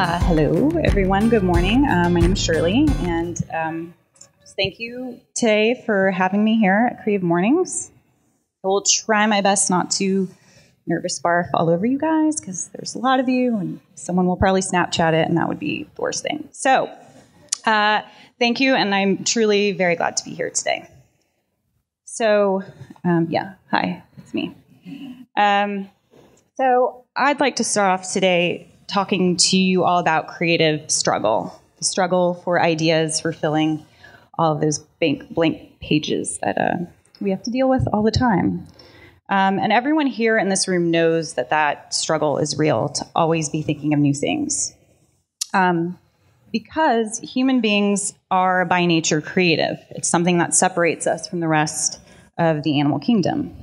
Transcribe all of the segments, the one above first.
Hello, everyone. Good morning. My name is Shirley, and just thank you today for having me here at Creative Mornings. I will try my best not to nervous barf all over you guys because there's a lot of you, and someone will probably Snapchat it, and that would be the worst thing. So, thank you, and I'm truly very glad to be here today. So, hi, it's me. So I'd like to start off today talking to you all about creative struggle, the struggle for ideas, for filling all of those blank pages that we have to deal with all the time. And everyone here in this room knows that that struggle is real, to always be thinking of new things. Because human beings are by nature creative. It's something that separates us from the rest of the animal kingdom.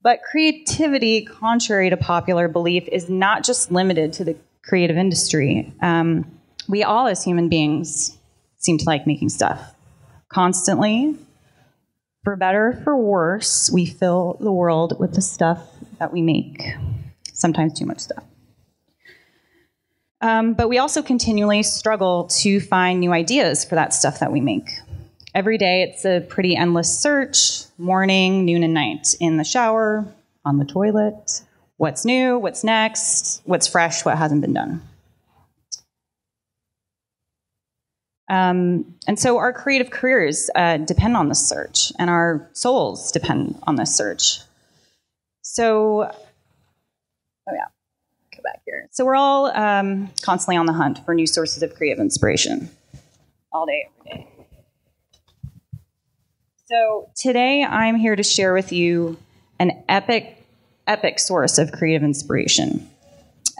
But creativity, contrary to popular belief, is not just limited to the creative industry. We all, as human beings, seem to like making stuff. Constantly, for better or for worse, we fill the world with the stuff that we make. Sometimes too much stuff. But we also continually struggle to find new ideas for that stuff that we make. Every day, it's a pretty endless search, morning, noon, and night. In the shower, on the toilet, what's new, what's next, what's fresh, what hasn't been done. And so our creative careers depend on this search, and our souls depend on this search. So, go back here. So we're all constantly on the hunt for new sources of creative inspiration, all day, every day. So today I'm here to share with you an epic source of creative inspiration,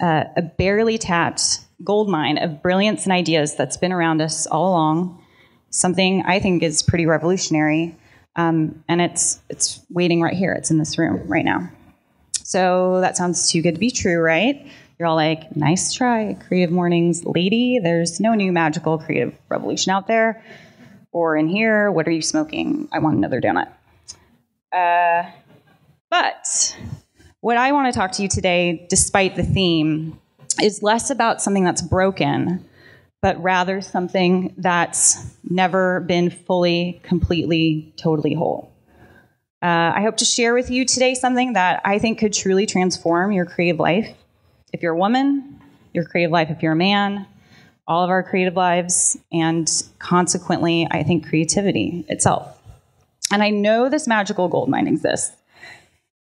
a barely tapped gold mine of brilliance and ideas that's been around us all along, something I think is pretty revolutionary, and it's waiting right here. It's in this room right now. So that sounds too good to be true, right? You're all like, nice try, Creative Mornings lady. There's no new magical creative revolution out there. Or in here, what are you smoking? I want another donut. But what I want to talk to you today, despite the theme, is less about something that's broken, but rather something that's never been fully, completely, totally whole. I hope to share with you today something that I think could truly transform your creative life. If you're a woman, your creative life if you're a man, all of our creative lives, and consequently, I think creativity itself. And I know this magical gold mine exists.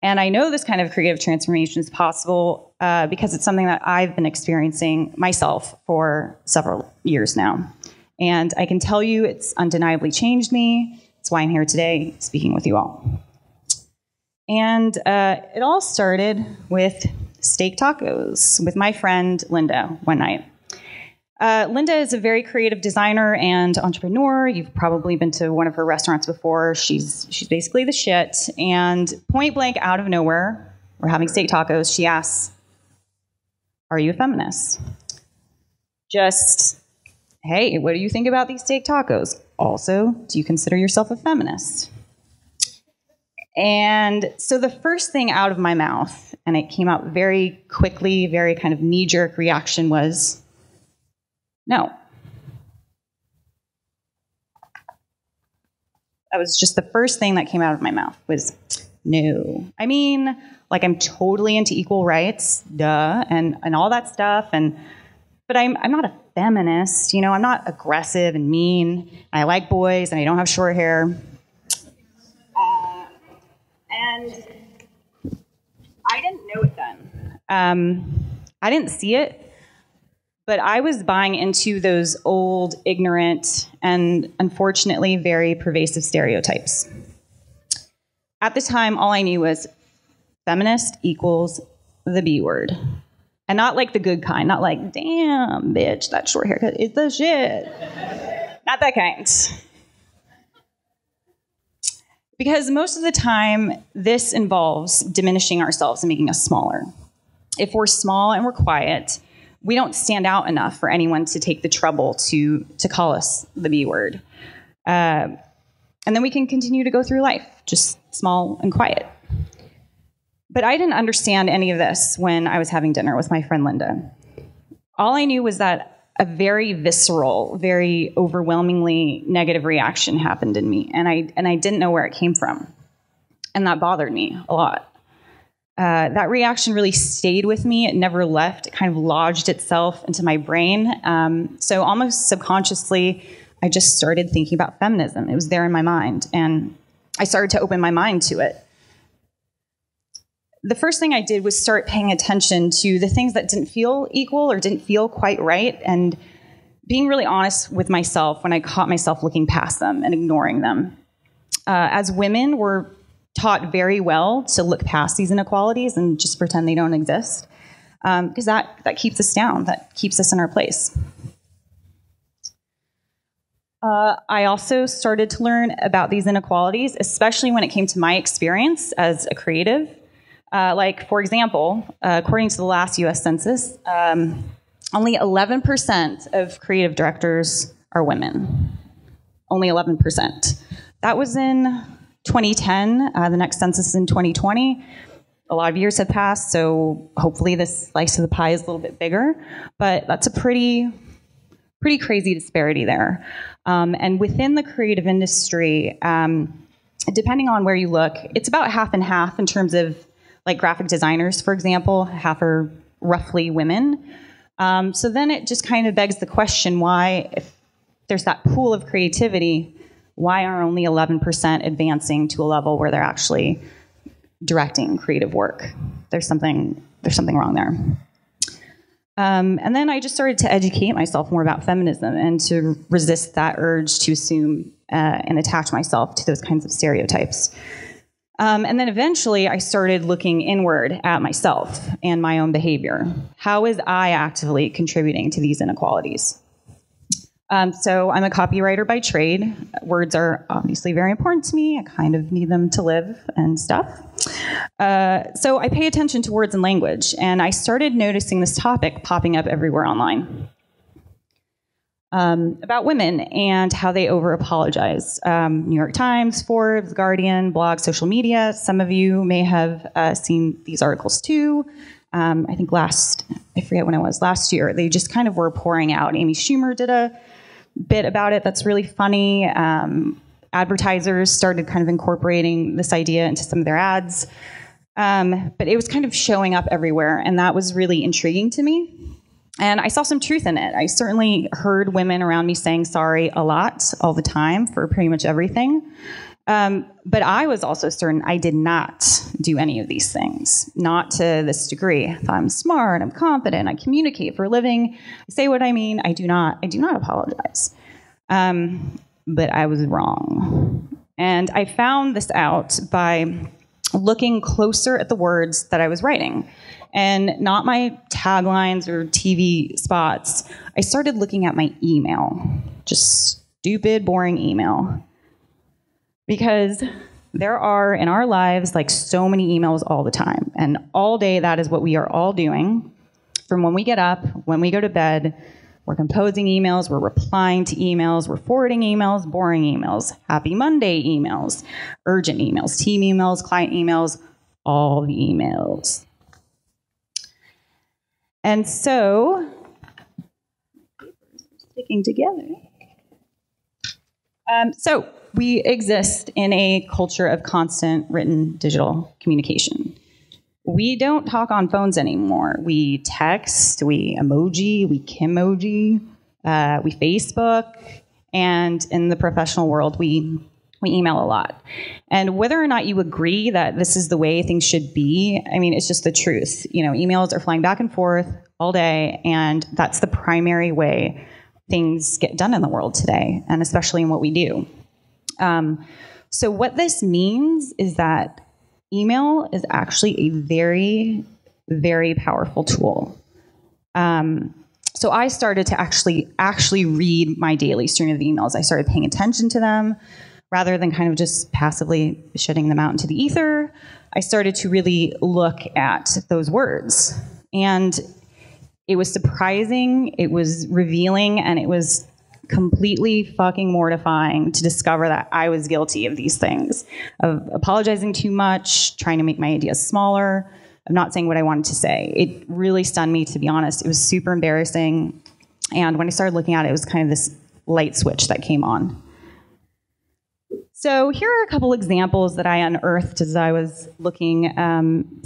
And I know this kind of creative transformation is possible because it's something that I've been experiencing myself for several years now. And I can tell you it's undeniably changed me. That's why I'm here today speaking with you all. And it all started with steak tacos with my friend Linda one night. Linda is a very creative designer and entrepreneur. You've probably been to one of her restaurants before. She's basically the shit. And point blank, out of nowhere, we're having steak tacos. She asks, "Are you a feminist?" Just, hey, what do you think about these steak tacos? Also, do you consider yourself a feminist? And so the first thing out of my mouth, and it came out very quickly, very kind of knee-jerk reaction was, no. That was just the first thing that came out of my mouth was no. I mean, like I'm totally into equal rights, duh, and all that stuff. But I'm not a feminist, you know. I'm not aggressive and mean. I like boys, and I don't have short hair. And I didn't know it then. I didn't see it. But I was buying into those old, ignorant, and unfortunately very pervasive stereotypes. At the time, all I knew was feminist equals the B word. And not like the good kind, not like, damn, bitch, that short haircut is the shit. Not that kind. Because most of the time, this involves diminishing ourselves and making us smaller. If we're small and we're quiet, we don't stand out enough for anyone to take the trouble to call us the B word. And then we can continue to go through life, just small and quiet. But I didn't understand any of this when I was having dinner with my friend Linda. All I knew was that a very visceral, very overwhelmingly negative reaction happened in me, and I didn't know where it came from. And that bothered me a lot. That reaction really stayed with me. It never left. It kind of lodged itself into my brain. So almost subconsciously, I just started thinking about feminism. It was there in my mind, and I started to open my mind to it. The first thing I did was start paying attention to the things that didn't feel equal or didn't feel quite right, and being really honest with myself when I caught myself looking past them and ignoring them. As women, we're taught very well to look past these inequalities and just pretend they don't exist, because that keeps us down, that keeps us in our place. I also started to learn about these inequalities, especially when it came to my experience as a creative. Like, for example, according to the last US Census, only 11% of creative directors are women. Only 11%. That was in 2010. The next census is in 2020. A lot of years have passed, so hopefully this slice of the pie is a little bit bigger. But that's a pretty crazy disparity there. And within the creative industry, depending on where you look, it's about half and half in terms of, like, graphic designers, for example. Half are roughly women. So then it just kind of begs the question, why, if there's that pool of creativity, why are only 11% advancing to a level where they're actually directing creative work? There's something wrong there. And then I just started to educate myself more about feminism and to resist that urge to assume and attach myself to those kinds of stereotypes. And then eventually I started looking inward at myself and my own behavior. How is I actively contributing to these inequalities? So I'm a copywriter by trade. Words are obviously very important to me. I kind of need them to live and stuff. So I pay attention to words and language, and I started noticing this topic popping up everywhere online. About women and how they over-apologize. New York Times, Forbes, Guardian, blog, social media. Some of you may have seen these articles too. I think I forget when it was, last year, they just kind of were pouring out. Amy Schumer did a bit about it that's really funny. Advertisers started kind of incorporating this idea into some of their ads. But it was kind of showing up everywhere, and that was really intriguing to me. And I saw some truth in it. I certainly heard women around me saying sorry a lot, all the time, for pretty much everything. But I was also certain I did not do any of these things, not to this degree. I thought I'm smart, I'm confident, I communicate for a living, I say what I mean. I do not apologize. But I was wrong. And I found this out by looking closer at the words that I was writing, and not my taglines or TV spots. I started looking at my email, just stupid, boring email. Because there are, in our lives, like, so many emails all the time. And all day, that is what we are all doing. From when we get up, when we go to bed, we're composing emails, we're replying to emails, we're forwarding emails, boring emails, happy Monday emails, urgent emails, team emails, client emails, all the emails. And so, sticking together. So we exist in a culture of constant written digital communication. We don't talk on phones anymore. We text, we emoji, we Kimoji, we Facebook, and in the professional world, we email a lot. And whether or not you agree that this is the way things should be, I mean, it's just the truth. You know, emails are flying back and forth all day, and that's the primary way things get done in the world today, and especially in what we do. So what this means is that email is actually a very, very powerful tool. So I started to actually read my daily stream of emails. I started paying attention to them rather than kind of just passively shutting them out into the ether. I started to really look at those words. And it was surprising, it was revealing, and it was completely fucking mortifying to discover that I was guilty of these things, of apologizing too much, trying to make my ideas smaller, I'm not saying what I wanted to say. It really stunned me, to be honest. It was super embarrassing. And when I started looking at it, it was kind of this light switch that came on. So here are a couple examples that I unearthed as I was looking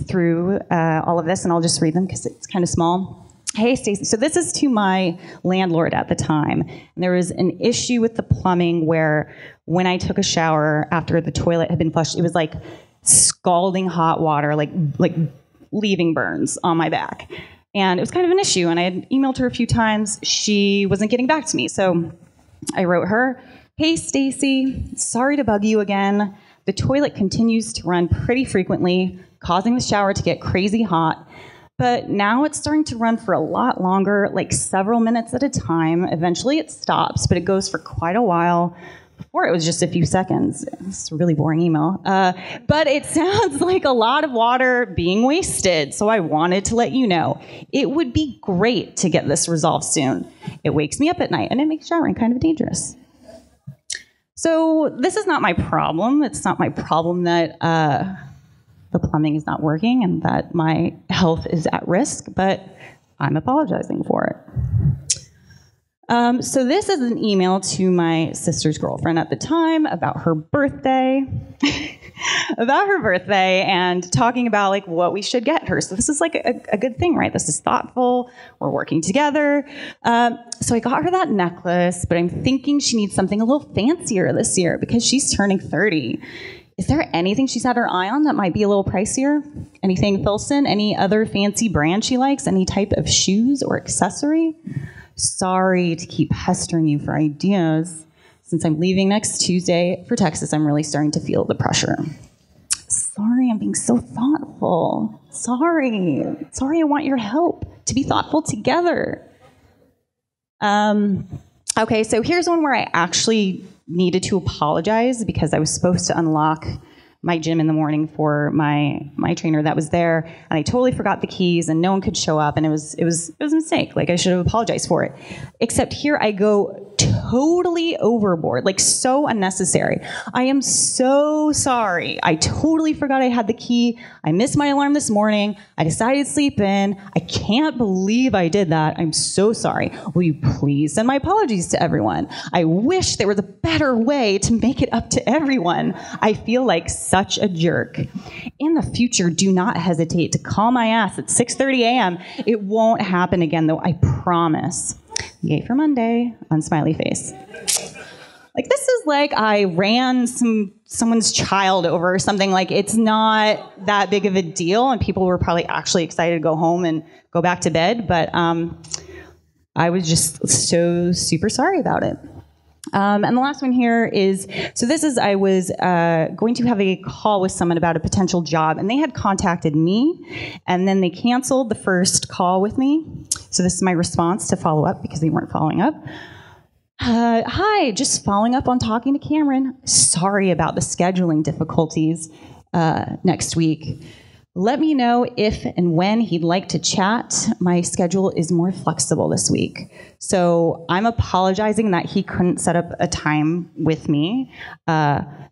through all of this, and I'll just read them because it's kind of small. Hey, Stacey. So this is to my landlord at the time. And there was an issue with the plumbing where when I took a shower after the toilet had been flushed, it was like scalding hot water, like leaving burns on my back. And it was kind of an issue. And I had emailed her a few times. She wasn't getting back to me. So I wrote her, hey, Stacey, sorry to bug you again. The toilet continues to run pretty frequently, causing the shower to get crazy hot. But now it's starting to run for a lot longer, like several minutes at a time. Eventually it stops, but it goes for quite a while. Before it was just a few seconds. It's a really boring email. But it sounds like a lot of water being wasted, so I wanted to let you know. It would be great to get this resolved soon. It wakes me up at night, and it makes showering kind of dangerous. So this is not my problem. It's not my problem that the plumbing is not working and that my health is at risk, but I'm apologizing for it. So this is an email to my sister's girlfriend at the time about her birthday, and talking about like what we should get her. So this is like a good thing, right? This is thoughtful. We're working together. So I got her that necklace, but I'm thinking she needs something a little fancier this year because she's turning 30. Is there anything she's had her eye on that might be a little pricier? Anything Filson? Any other fancy brand she likes? Any type of shoes or accessory? Sorry to keep pestering you for ideas. Since I'm leaving next Tuesday for Texas, I'm really starting to feel the pressure. Sorry, I'm being so thoughtful. Sorry, I want your help to be thoughtful together. Okay, so here's one where I actually needed to apologize because I was supposed to unlock my gym in the morning for my trainer that was there, and I totally forgot the keys, and no one could show up, and it was a mistake. Like, I should have apologized for it. Except here I go totally overboard, like so unnecessary. I am so sorry. I totally forgot I had the key. I missed my alarm this morning. I decided to sleep in. I can't believe I did that. I'm so sorry. Will you please send my apologies to everyone? I wish there was a better way to make it up to everyone. I feel like such a jerk. In the future, do not hesitate to call my ass at 6:30 a.m. It won't happen again, though, I promise. Yay for Monday, on smiley face. Like, this is like I ran someone's child over or something. Like, it's not that big of a deal, and people were probably actually excited to go home and go back to bed, but I was just so super sorry about it. And the last one here is, so this is, I was going to have a call with someone about a potential job, and they had contacted me, and then they canceled the first call with me. So this is my response to follow up because they weren't following up. Hi, just following up on talking to Cameron. Sorry about the scheduling difficulties next week. Let me know if and when he'd like to chat. My schedule is more flexible this week. So I'm apologizing that he couldn't set up a time with me.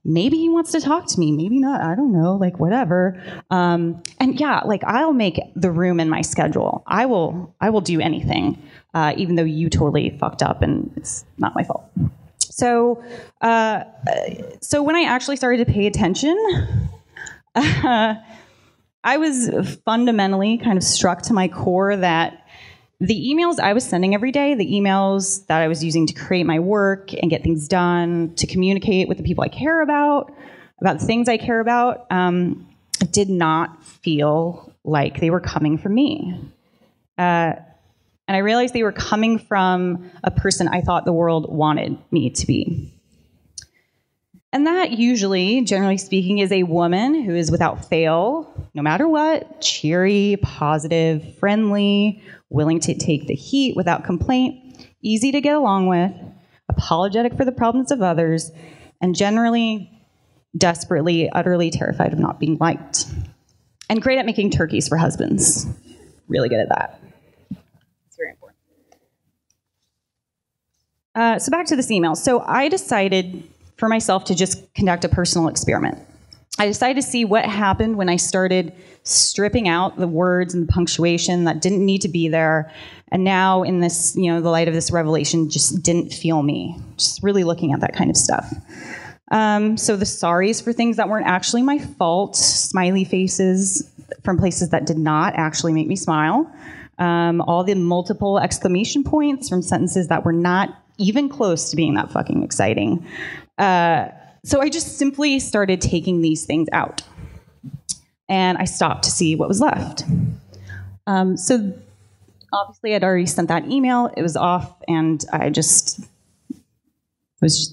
Maybe he wants to talk to me, maybe not, I don't know, like whatever. And yeah, like I'll make the room in my schedule. I will do anything, even though you totally fucked up and it's not my fault. So when I actually started to pay attention, I was fundamentally kind of struck to my core that the emails I was sending every day, the emails that I was using to create my work and get things done, to communicate with the people I care about the things I care about, did not feel like they were coming from me. And I realized they were coming from a person I thought the world wanted me to be. And that usually, generally speaking, is a woman who is without fail, no matter what, cheery, positive, friendly, willing to take the heat without complaint, easy to get along with, apologetic for the problems of others, and generally, desperately, utterly terrified of not being liked. And great at making turkeys for husbands. Really good at that. It's very important. So back to this email. So I decided for myself to just conduct a personal experiment. I decided to see what happened when I started stripping out the words and the punctuation that didn't need to be there. And now in this, the light of this revelation just didn't feel me. Just really looking at that kind of stuff. So the sorries for things that weren't actually my fault, smiley faces from places that did not actually make me smile, all the multiple exclamation points from sentences that were not even close to being that fucking exciting. So I just simply started taking these things out. And I stopped to see what was left. So obviously I'd already sent that email. It was off, and I was just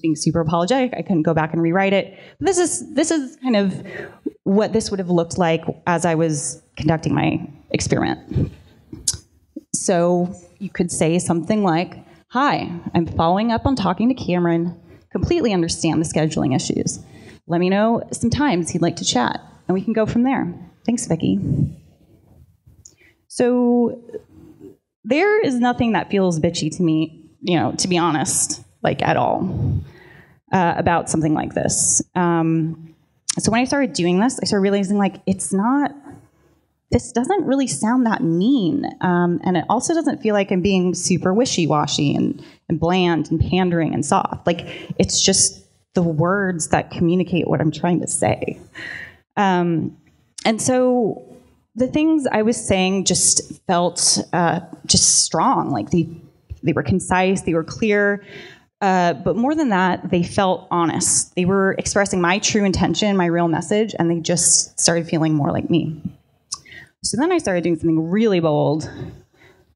being super apologetic. I couldn't go back and rewrite it. This is kind of what this would have looked like as I was conducting my experiment. So you could say something like, "Hi, I'm following up on talking to Cameron. Completely understand the scheduling issues. Let me know some times he'd like to chat, and we can go from there. Thanks, Vicki." So there is nothing that feels bitchy to me, to be honest, like at all, about something like this. So when I started doing this, I started realizing this doesn't really sound that mean. And it also doesn't feel like I'm being super wishy-washy and bland and pandering and soft. It's just the words that communicate what I'm trying to say. And so the things I was saying just felt just strong. They were concise, they were clear. But more than that, they felt honest. They were expressing my true intention, my real message, and they just started feeling more like me. So then I started doing something really bold,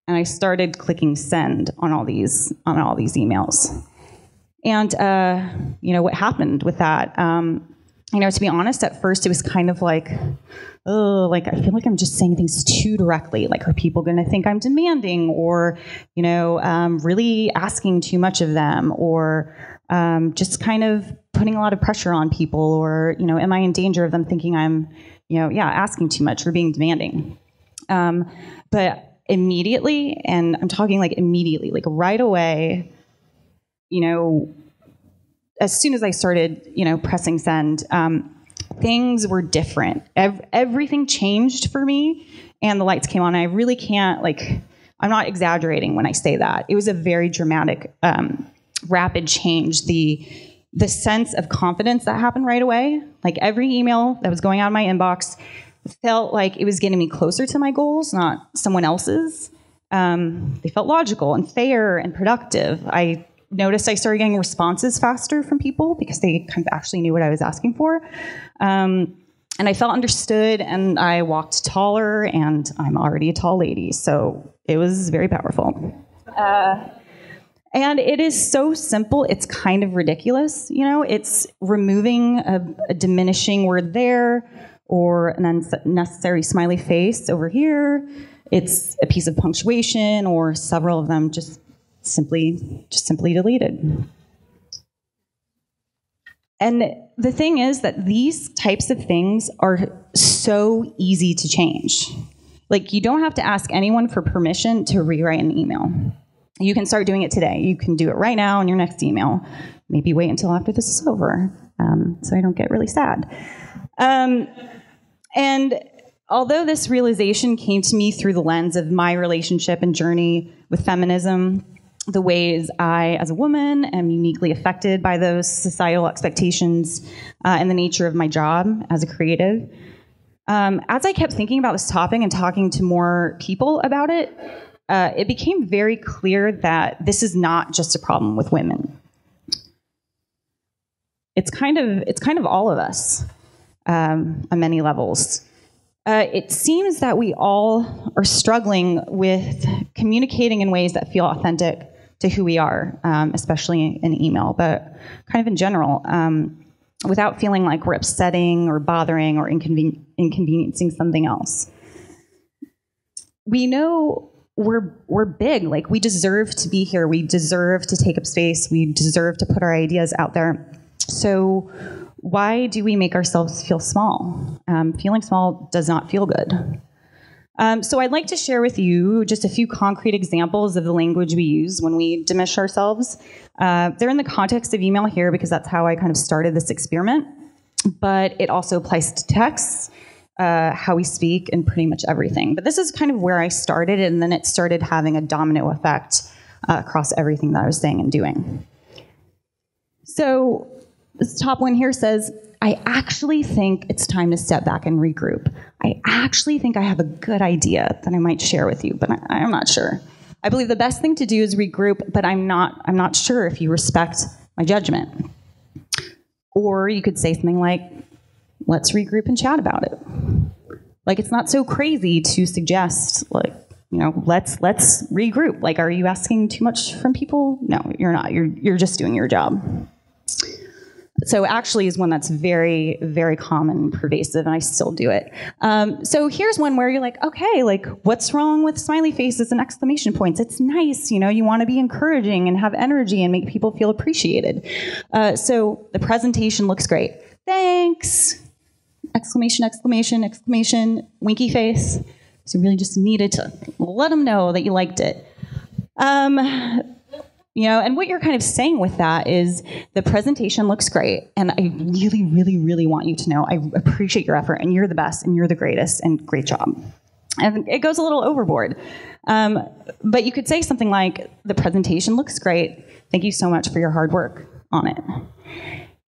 and I started clicking send on all these emails. And what happened with that? To be honest, at first it was kind of I feel like I'm just saying things too directly. Are people going to think I'm demanding, or really asking too much of them, or just kind of putting a lot of pressure on people, or am I in danger of them thinking I'm asking too much or being demanding? But immediately, and I'm talking immediately, right away, as soon as I started, pressing send, things were different. Everything changed for me, and the lights came on. I really can't, I'm not exaggerating when I say that. It was a very dramatic, rapid change. The sense of confidence that happened right away, every email that was going out of my inbox felt like it was getting me closer to my goals, not someone else's. They felt logical and fair and productive. I noticed I started getting responses faster from people because they kind of actually knew what I was asking for. And I felt understood, and I walked taller, and I'm already a tall lady, so it was very powerful. And it is so simple, it's kind of ridiculous. It's removing a diminishing word there, or an unnecessary smiley face over here. It's a piece of punctuation, or several of them just simply deleted. And the thing is that these types of things are so easy to change. You don't have to ask anyone for permission to rewrite an email. You can start doing it today. You can do it right now in your next email. Maybe wait until after this is over, so I don't get really sad. And although this realization came to me through the lens of my relationship and journey with feminism, the ways I, as a woman, am uniquely affected by those societal expectations, and the nature of my job as a creative, as I kept thinking about this topic and talking to more people about it, it became very clear that this is not just a problem with women. It's kind of all of us, on many levels. It seems that we all are struggling with communicating in ways that feel authentic to who we are, especially in email, but kind of in general, without feeling like we're upsetting or bothering or inconveniencing something else. We know we're big, we deserve to be here, we deserve to take up space, we deserve to put our ideas out there. So why do we make ourselves feel small? Feeling small does not feel good. So I'd like to share with you just a few concrete examples of the language we use when we diminish ourselves. They're in the context of email here because that's how I kind of started this experiment. but it also applies to texts, how we speak, and pretty much everything. But this is kind of where I started, and then it started having a domino effect across everything that I was saying and doing. So this top one here says, I actually think it's time to step back and regroup. I actually think I have a good idea that I might share with you, but I'm not sure. I believe the best thing to do is regroup, but I'm not sure if you respect my judgment. Or you could say something like, let's regroup and chat about it. Like, it's not so crazy to suggest, like, you know, let's regroup. Like, are you asking too much from people? No, you're not. You're just doing your job. So actually is one that's very, very common and pervasive, and I still do it. So here's one where you're like, okay, like, what's wrong with smiley faces and exclamation points? It's nice, you know, you want to be encouraging and have energy and make people feel appreciated. So the presentation looks great. Thanks! Exclamation, exclamation, exclamation, winky face. So you really just needed to let them know that you liked it. You know, and what you're kind of saying with that is the presentation looks great, and I really, really, really want you to know I appreciate your effort, and you're the best, and you're the greatest, and great job. And it goes a little overboard. But you could say something like, the presentation looks great. Thank you so much for your hard work on it.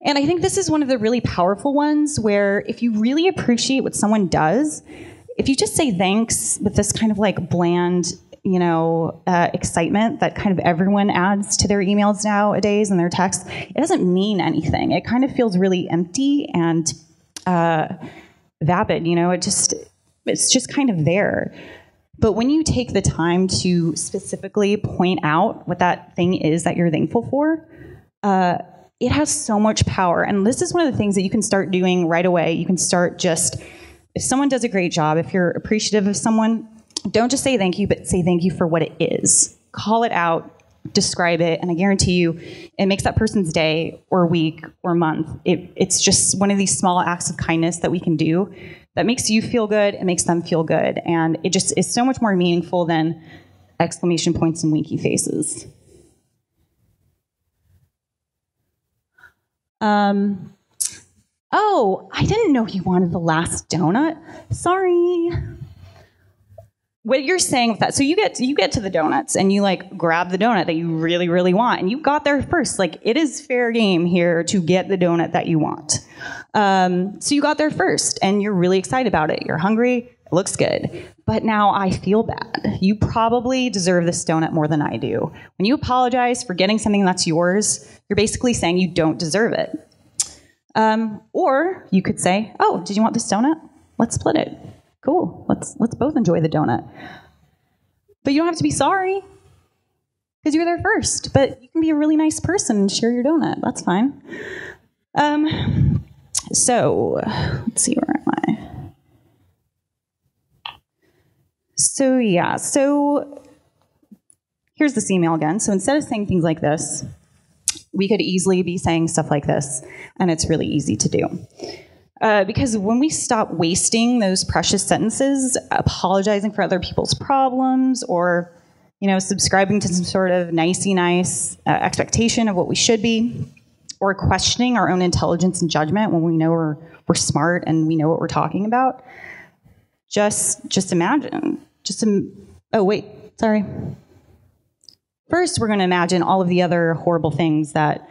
And I think this is one of the really powerful ones where if you really appreciate what someone does, if you just say thanks with this kind of like bland, you know, excitement that kind of everyone adds to their emails nowadays and their texts, it doesn't mean anything. It kind of feels really empty and vapid, you know, it's just kind of there. But when you take the time to specifically point out what that thing is that you're thankful for, it has so much power. And this is one of the things that you can start doing right away. You can start just, if someone does a great job, if you're appreciative of someone, don't just say thank you, but say thank you for what it is. Call it out, describe it, and I guarantee you it makes that person's day or week or month. It's just one of these small acts of kindness that we can do that makes you feel good, it makes them feel good, and it just is so much more meaningful than exclamation points and winky faces. Oh, I didn't know you wanted the last donut. Sorry. What you're saying with that, so you get to the donuts and you like grab the donut that you really, really want, and you got there first. Like, it is fair game here to get the donut that you want. So you got there first and you're really excited about it. You're hungry, it looks good. But now I feel bad. You probably deserve this donut more than I do. When you apologize for getting something that's yours, you're basically saying you don't deserve it. Or you could say, oh, did you want this donut? Let's split it. Cool, let's both enjoy the donut. But you don't have to be sorry, because you were there first. But you can be a really nice person and share your donut. That's fine. So, let's see, where am I? So, yeah, so here's this email again. So instead of saying things like this, we could easily be saying stuff like this, and it's really easy to do. Because when we stop wasting those precious sentences, apologizing for other people's problems, or, you know, subscribing to some sort of nicey nice expectation of what we should be, or questioning our own intelligence and judgment when we know we're smart and we know what we're talking about, just imagine. Oh wait, sorry. First, we're going to imagine all of the other horrible things that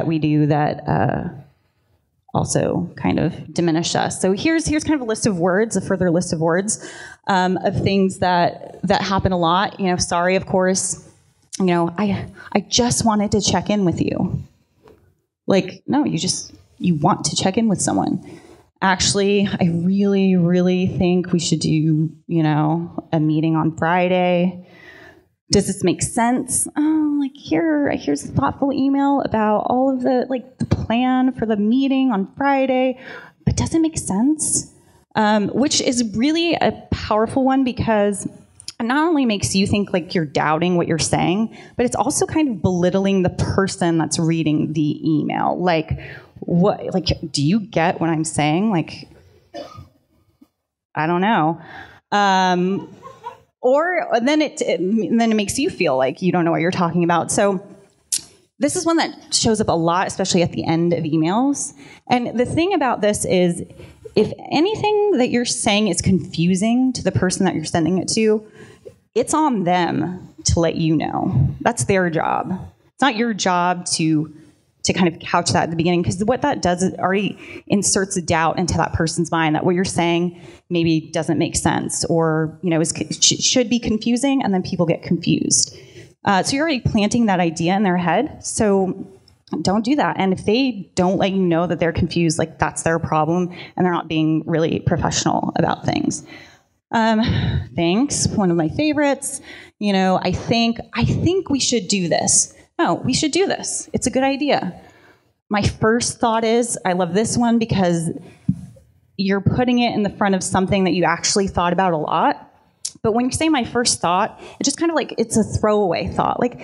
we do that also kind of diminish us. So here's kind of a list of words, a further list of words of things that happen a lot. You know, sorry, of course. You know, I just wanted to check in with you. Like, no, you want to check in with someone. Actually, I really, really think we should do, you know, a meeting on Friday. Does this make sense? Oh, like here's a thoughtful email about all of the plan for the meeting on Friday, but does it make sense? Which is really a powerful one, because it not only makes you think like you're doubting what you're saying, but it's also kind of belittling the person that's reading the email. Like, what? Like, do you get what I'm saying? Like, I don't know. Or then it makes you feel like you don't know what you're talking about. So This is one that shows up a lot, especially at the end of emails. And the thing about this is, if anything that you're saying is confusing to the person that you're sending it to, it's on them to let you know. That's their job. It's not your job to kind of couch that at the beginning, because what that does is already inserts a doubt into that person's mind that what you're saying maybe doesn't make sense, or should be confusing, and then people get confused. So you're already planting that idea in their head. So don't do that. And if they don't let you know that they're confused, like, that's their problem, and they're not being really professional about things. Thanks. One of my favorites. I think we should do this. No, we should do this. It's a good idea. My first thought is, I love this one because you're putting it in the front of something that you actually thought about a lot. But when you say my first thought, it's just kind of like, it's a throwaway thought. Like,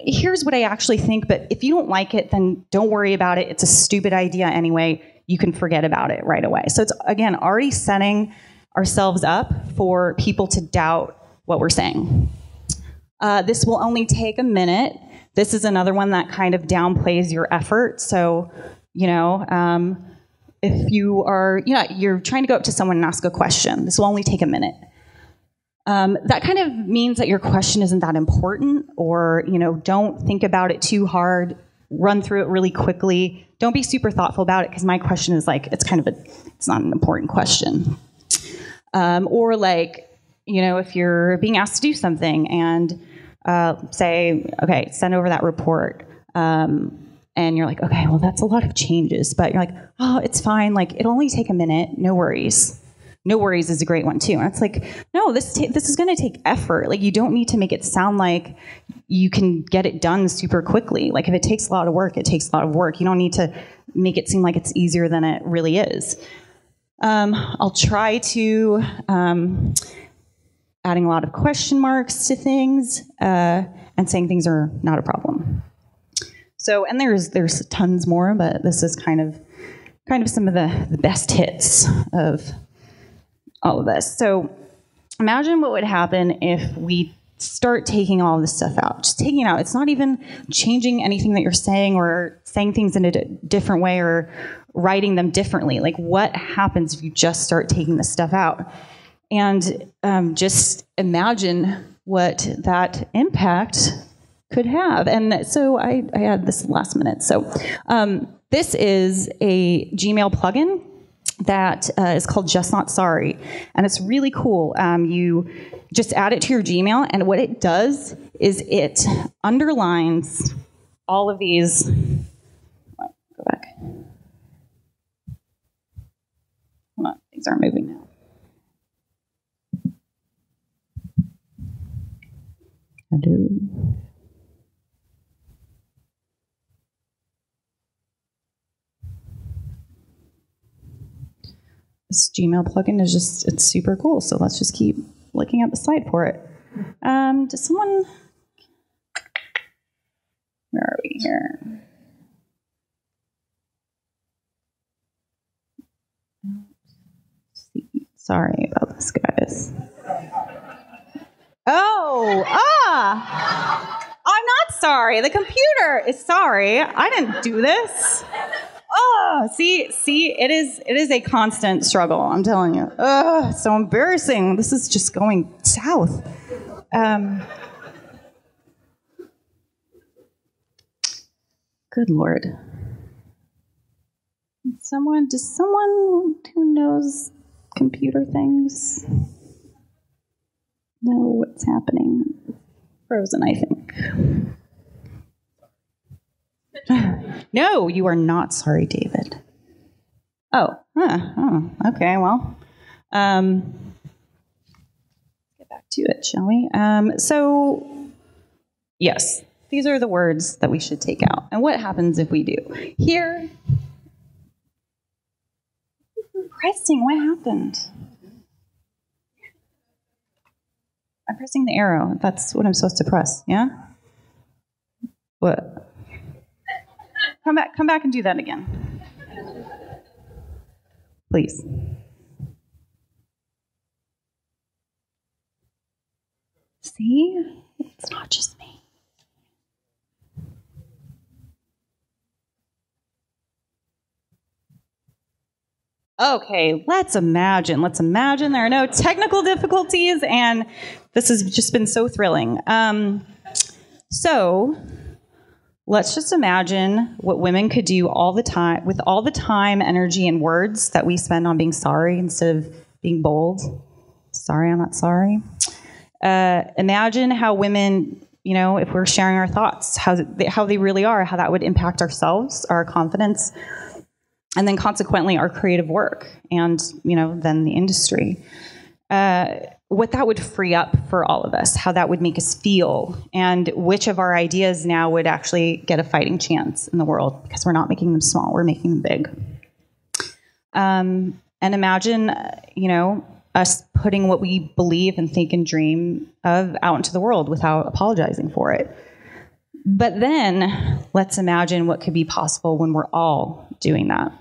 here's what I actually think, but if you don't like it, then don't worry about it. It's a stupid idea anyway. You can forget about it right away. So it's, again, already setting ourselves up for people to doubt what we're saying. This will only take a minute. This is another one that kind of downplays your effort. So, if you are, you're trying to go up to someone and ask a question, this will only take a minute. That kind of means that your question isn't that important, or, don't think about it too hard, run through it really quickly. Don't be super thoughtful about it, because my question is like, it's not an important question. Or like, if you're being asked to do something and say, okay, send over that report. And you're like, okay, well, that's a lot of changes. But you're like, oh, it's fine. Like, it'll only take a minute. No worries. No worries is a great one, too. And it's like, no, this is going to take effort. Like, you don't need to make it sound like you can get it done super quickly. Like, if it takes a lot of work, it takes a lot of work. You don't need to make it seem like it's easier than it really is. I'll try to adding a lot of question marks to things and saying things are not a problem. So, and there's tons more, but this is kind of some of the best hits of all of this. So imagine what would happen if we start taking all this stuff out. Just taking it out. It's not even changing anything that you're saying or saying things in a different way or writing them differently. Like, what happens if you just start taking this stuff out? And just imagine what that impact could have. And so I had this last minute. So this is a Gmail plugin that is called Just Not Sorry. And it's really cool. You just add it to your Gmail, and what it does is it underlines all of these. Go back. Hold on, things aren't moving now. Hello. This Gmail plugin is it's super cool. So let's just keep looking at the site for it. Does someone, where are we here? Sorry about this, guys. I'm not sorry. The computer is sorry. I didn't do this. Oh, see, it is a constant struggle, I'm telling you. It's so embarrassing. This is just going south. Good Lord. Does someone who knows computer things know what's happening? Frozen, I think. No, you are not sorry, David. Oh, okay, well. Get back to it, shall we? So, yes, these are the words that we should take out. And what happens if we do? Here, pressing, what happened? I'm pressing the arrow. That's what I'm supposed to press, yeah? What? Come back and do that again. Please. See? It's not just me. Okay, let's imagine there are no technical difficulties, and this has just been so thrilling. So let's just imagine what women could do all the time, with all the time, energy, and words that we spend on being sorry instead of being bold. Sorry, I'm not sorry. Imagine how women, if we're sharing our thoughts, how they really are, how that would impact ourselves, our confidence, and then consequently our creative work, and then the industry. What that would free up for all of us, how that would make us feel, and which of our ideas now would actually get a fighting chance in the world, because we're not making them small, we're making them big. And imagine, us putting what we believe and think and dream of out into the world without apologizing for it. But then let's imagine what could be possible when we're all doing that.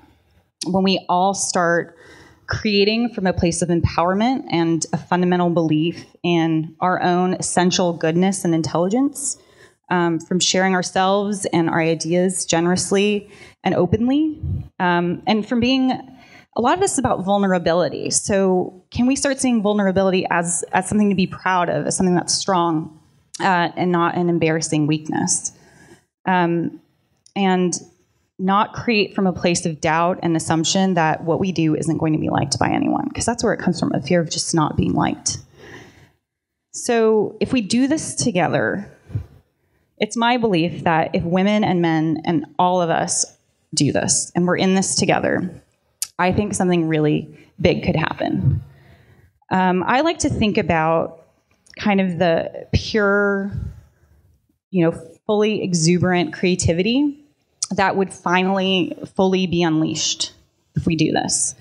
When we all start creating from a place of empowerment and a fundamental belief in our own essential goodness and intelligence, from sharing ourselves and our ideas generously and openly, and from being, a lot of this is about vulnerability. So can we start seeing vulnerability as something to be proud of, as something that's strong, and not an embarrassing weakness? And not create from a place of doubt and assumption that what we do isn't going to be liked by anyone, because that's where it comes from, a fear of just not being liked. So if we do this together, it's my belief that if women and men and all of us do this, and we're in this together, I think something really big could happen. I like to think about kind of the pure, fully exuberant creativity that would finally fully be unleashed if we do this.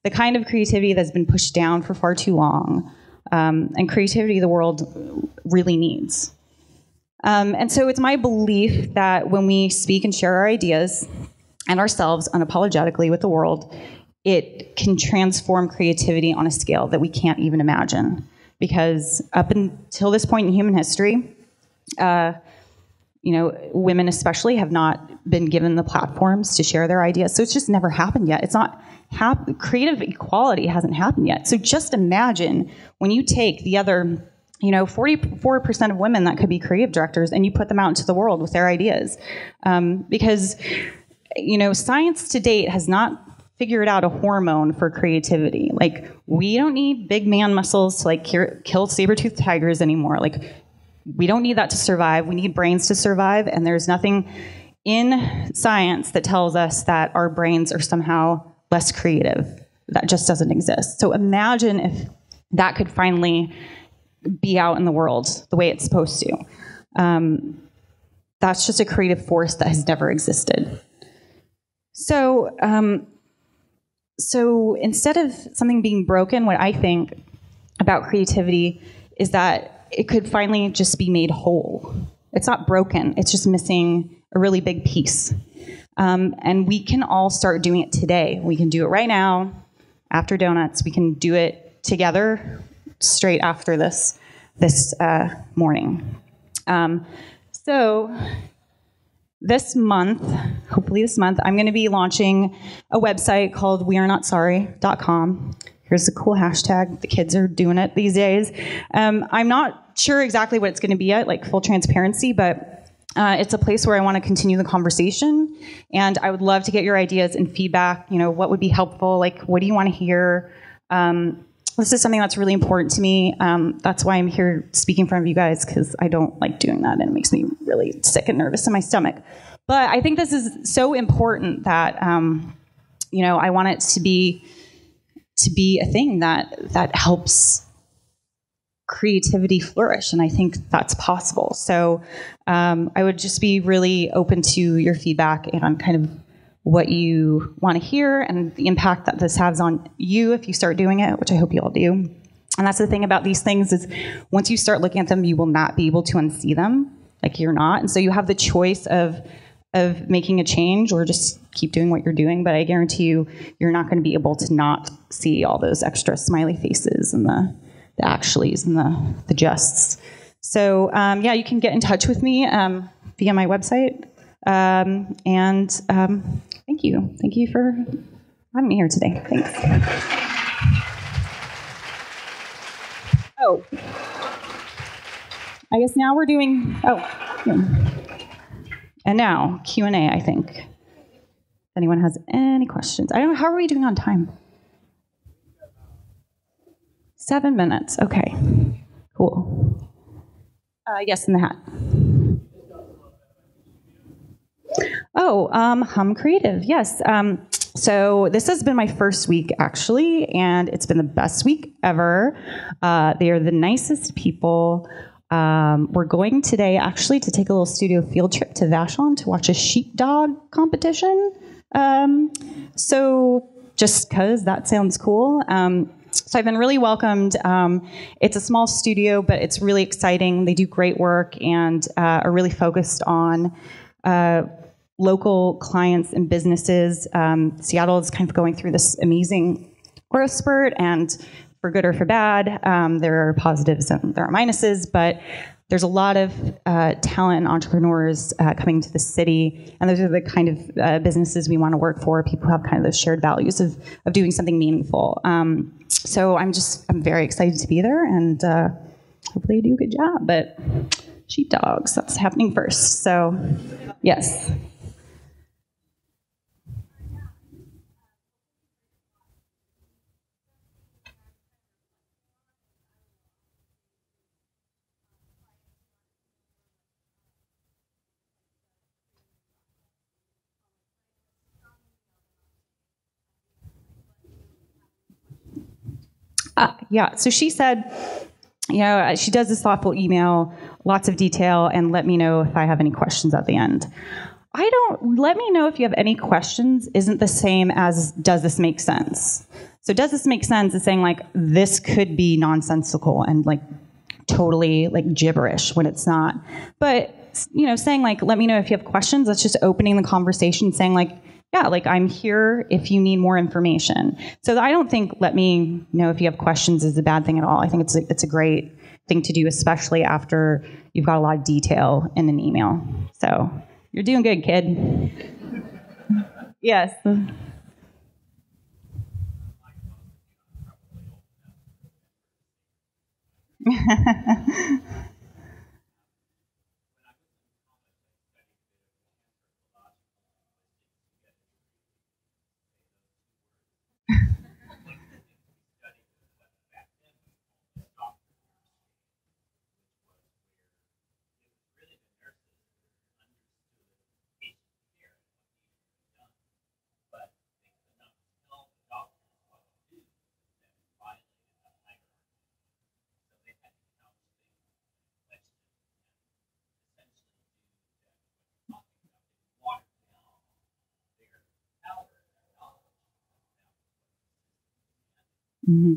The kind of creativity that's been pushed down for far too long, and creativity the world really needs. And so it's my belief that when we speak and share our ideas and ourselves unapologetically with the world, it can transform creativity on a scale that we can't even imagine. Because up until this point in human history, women especially have not been given the platforms to share their ideas. So it's just never happened yet. It's not creative equality hasn't happened yet. So just imagine when you take the other, 44% of women that could be creative directors, and you put them out into the world with their ideas. Because, science to date has not figured out a hormone for creativity. Like, we don't need big man muscles to kill saber-toothed tigers anymore. We don't need that to survive. We need brains to survive, and there's nothing in science that tells us that our brains are somehow less creative. That just doesn't exist. So imagine if that could finally be out in the world the way it's supposed to. That's just a creative force that has never existed. So instead of something being broken, what I think about creativity is that it could finally just be made whole. It's not broken. It's just missing a really big piece. And we can all start doing it today. We can do it right now, after donuts. We can do it together straight after this morning. So this month, hopefully this month, I'm going to be launching a website called wearenotssorry.com. Here's a cool hashtag. The kids are doing it these days. I'm not sure exactly what it's going to be yet, full transparency, but it's a place where I want to continue the conversation, and I would love to get your ideas and feedback. What would be helpful? What do you want to hear? This is something that's really important to me. That's why I'm here speaking in front of you guys, because I don't like doing that, and it makes me really sick and nervous in my stomach. But I think this is so important that I want it to be a thing that helps creativity flourish, and I think that's possible. So I would just be really open to your feedback and kind of what you want to hear and the impact that this has on you if you start doing it, which I hope you all do. And that's the thing about these things, is once you start looking at them, you will not be able to unsee them. You're not. And so you have the choice of making a change or just keep doing what you're doing. But I guarantee you're not going to be able to not see all those extra smiley faces and the actuallys and the justs. So you can get in touch with me via my website. Thank you. Thank you for having me here today. Thanks. Oh, I guess now we're doing, and now Q&A, I think. If anyone has any questions. I don't know, how are we doing on time? 7 minutes, okay, cool. Yes, in the hat. Oh, Hum Creative, yes. So this has been my first week, actually, and it's been the best week ever. They are the nicest people. We're going today, actually, to take a little studio field trip to Vashon to watch a sheepdog competition. So just because that sounds cool. So I've been really welcomed. It's a small studio, but it's really exciting. They do great work and are really focused on local clients and businesses. Seattle is kind of going through this amazing growth spurt, and for good or for bad, there are positives and there are minuses, but there's a lot of talent and entrepreneurs coming to the city, and those are the kind of businesses we want to work for, people who have kind of those shared values of doing something meaningful. So I'm very excited to be there, and hopefully I do a good job, but sheepdogs, that's happening first, so yes. Yeah, so she said, she does this thoughtful email, lots of detail, and let me know if I have any questions at the end. Let me know if you have any questions isn't the same as does this make sense? So does this make sense is saying like this could be nonsensical and like totally like gibberish when it's not. But saying like let me know if you have questions, that's just opening the conversation, saying like, yeah, like I'm here if you need more information. So I don't think let me know if you have questions is a bad thing at all. I think it's a great thing to do, especially after you've got a lot of detail in an email. So you're doing good, kid. Yes. Mm-hmm.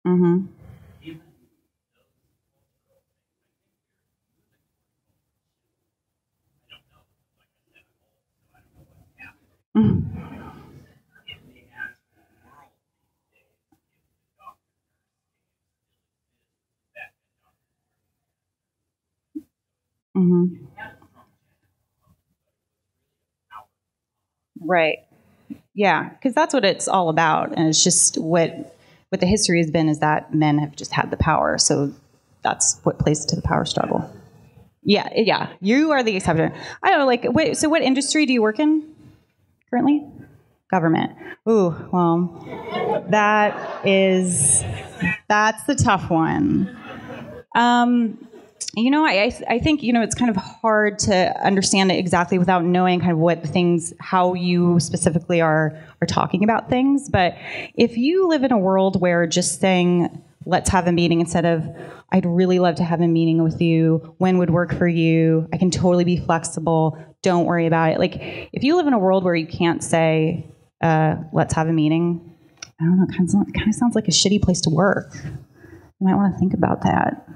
Mm-hmm. Mm-hmm. Right. Yeah, because that's what it's all about, and it's just what the history has been is that men have just had the power, so that's what plays to the power struggle. Yeah, you are the exception. I don't know, like, wait, so what industry do you work in currently? Government. Ooh, well, that's the tough one. I think, it's kind of hard to understand it exactly without knowing kind of what the things, how you specifically are talking about things. But if you live in a world where just saying, let's have a meeting instead of, I'd really love to have a meeting with you, when would work for you, I can totally be flexible, don't worry about it. Like, if you live in a world where you can't say, let's have a meeting, I don't know, it kind of sounds like a shitty place to work. You might want to think about that.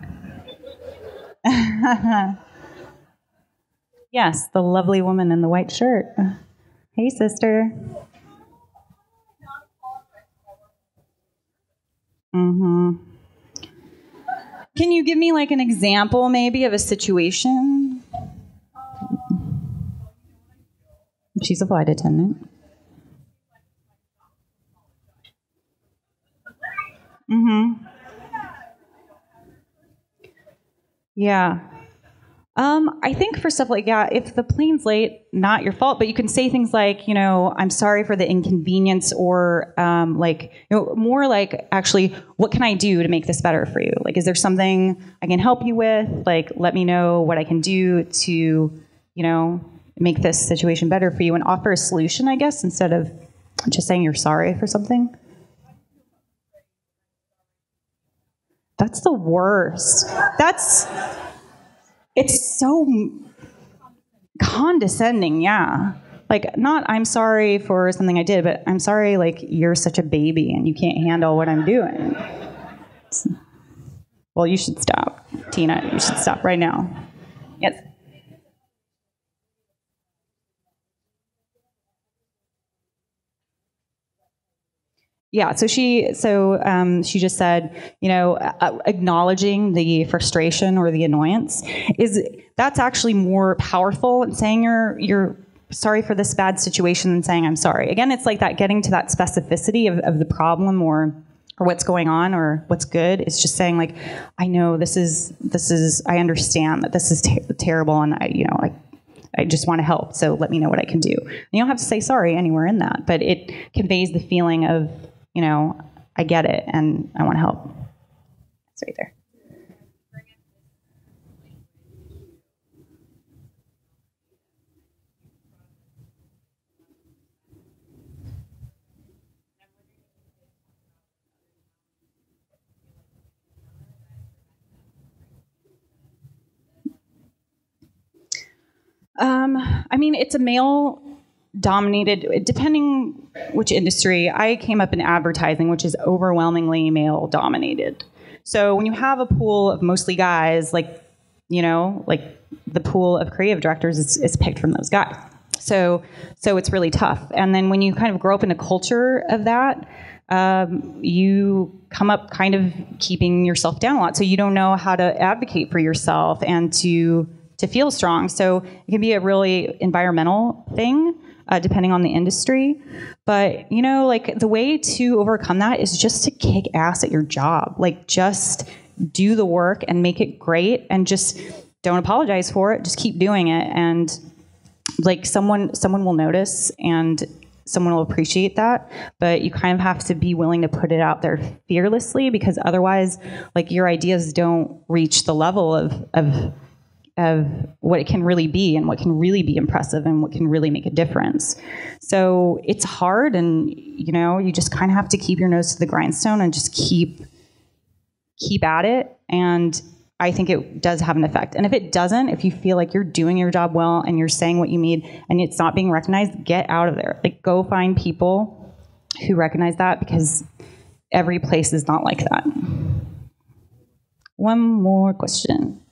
Yes, the lovely woman in the white shirt. Hey, sister. Mm-hmm. Can you give me like an example maybe of a situation? She's a flight attendant. Mm-hmm. Yeah. I think for stuff like, yeah, if the plane's late, not your fault, but you can say things like, I'm sorry for the inconvenience, or more like, actually, what can I do to make this better for you? Like, is there something I can help you with? Like, let me know what I can do to, make this situation better for you, and offer a solution, I guess, instead of just saying you're sorry for something. That's the worst. It's so condescending, yeah. Like, not I'm sorry for something I did, but I'm sorry, like, you're such a baby and you can't handle what I'm doing. Well, you should stop, Tina. You should stop right now. Yes. Yeah, so she just said, acknowledging the frustration or the annoyance that's actually more powerful than saying you're sorry for this bad situation than saying I'm sorry. Again, it's like that, getting to that specificity of the problem, or what's going on, or what's good. It's just saying, like, I know this is I understand that this is terrible, and I just want to help, so let me know what I can do. And you don't have to say sorry anywhere in that, but it conveys the feeling of, I get it and I want to help. It's right there. I mean, it's a male dominated, depending which industry. I came up in advertising, which is overwhelmingly male dominated. So when you have a pool of mostly guys, like the pool of creative directors is picked from those guys. So it's really tough. And then when you kind of grow up in a culture of that, you come up kind of keeping yourself down a lot. So you don't know how to advocate for yourself and to feel strong. So it can be a really environmental thing, depending on the industry. But, like, the way to overcome that is just to kick ass at your job. Like, just do the work and make it great, and just don't apologize for it. Just keep doing it. And, like, someone will notice, and someone will appreciate that. But you kind of have to be willing to put it out there fearlessly, because otherwise, like, your ideas don't reach the level of what it can really be, and what can really be impressive, and what can really make a difference. So it's hard, and you just kind of have to keep your nose to the grindstone and just keep at it. And I think it does have an effect. And if it doesn't, if you feel like you're doing your job well and you're saying what you need and it's not being recognized, get out of there. Like, go find people who recognize that, because every place is not like that. One more question.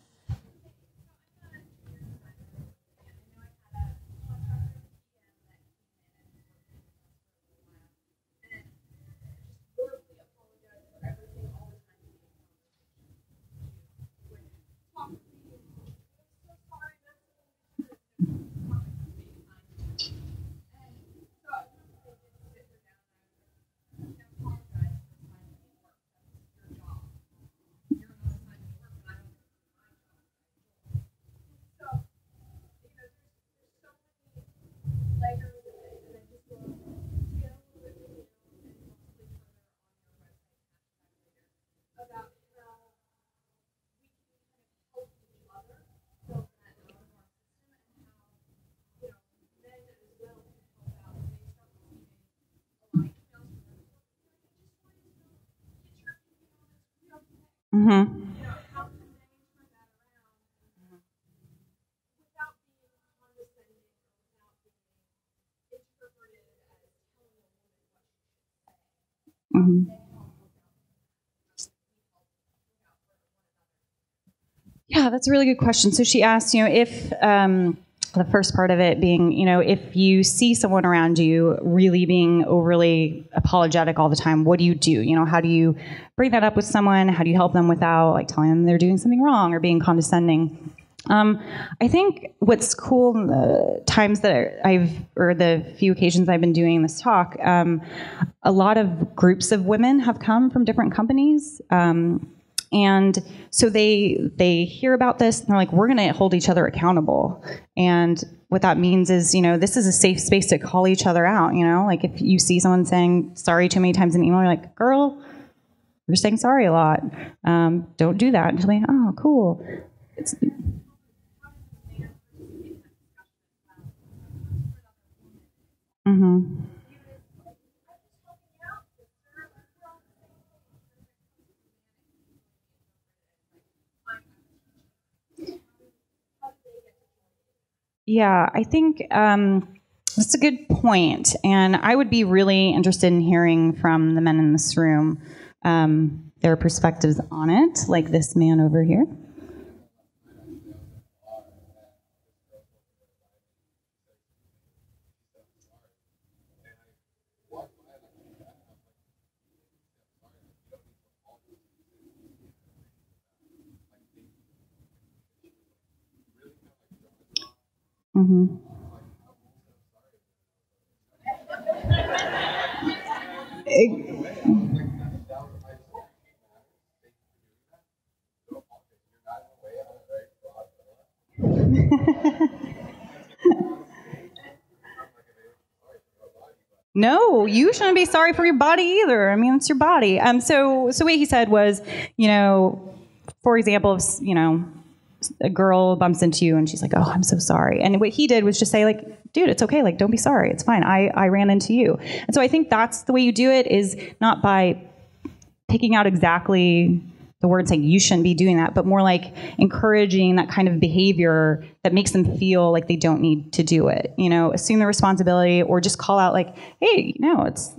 Mm-hmm. Mm-hmm. Yeah, that's a really good question. So she asked, if the first part of it being, if you see someone around you really being overly apologetic all the time, what do you do? How do you bring that up with someone? How do you help them without like telling them they're doing something wrong or being condescending? I think what's cool in the times that the few occasions I've been doing this talk, a lot of groups of women have come from different companies. And so they hear about this and they're like, we're going to hold each other accountable. And what that means is, this is a safe space to call each other out. Like if you see someone saying sorry too many times in an email, you're like, girl, you're saying sorry a lot. Don't do that. And she'll be, oh, cool. Mm-hmm. Yeah, I think that's a good point. And I would be really interested in hearing from the men in this room their perspectives on it, like this man over here. Mm-hmm. No, you shouldn't be sorry for your body either. I mean, it's your body. So what he said was, for example, if, a girl bumps into you and she's like, oh, I'm so sorry. And what he did was just say, like, dude, it's okay. Like, don't be sorry. It's fine. I ran into you. And so I think that's the way you do it, is not by picking out exactly the word saying you shouldn't be doing that, but more like encouraging that kind of behavior that makes them feel like they don't need to do it. Assume the responsibility, or just call out like, hey,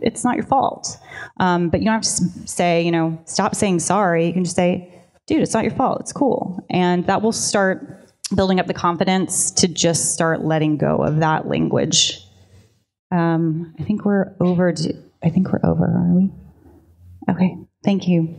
it's not your fault. But you don't have to say, stop saying sorry. You can just say, dude, it's not your fault. It's cool. And that will start building up the confidence to just start letting go of that language. I think we're over, are we? Okay, thank you.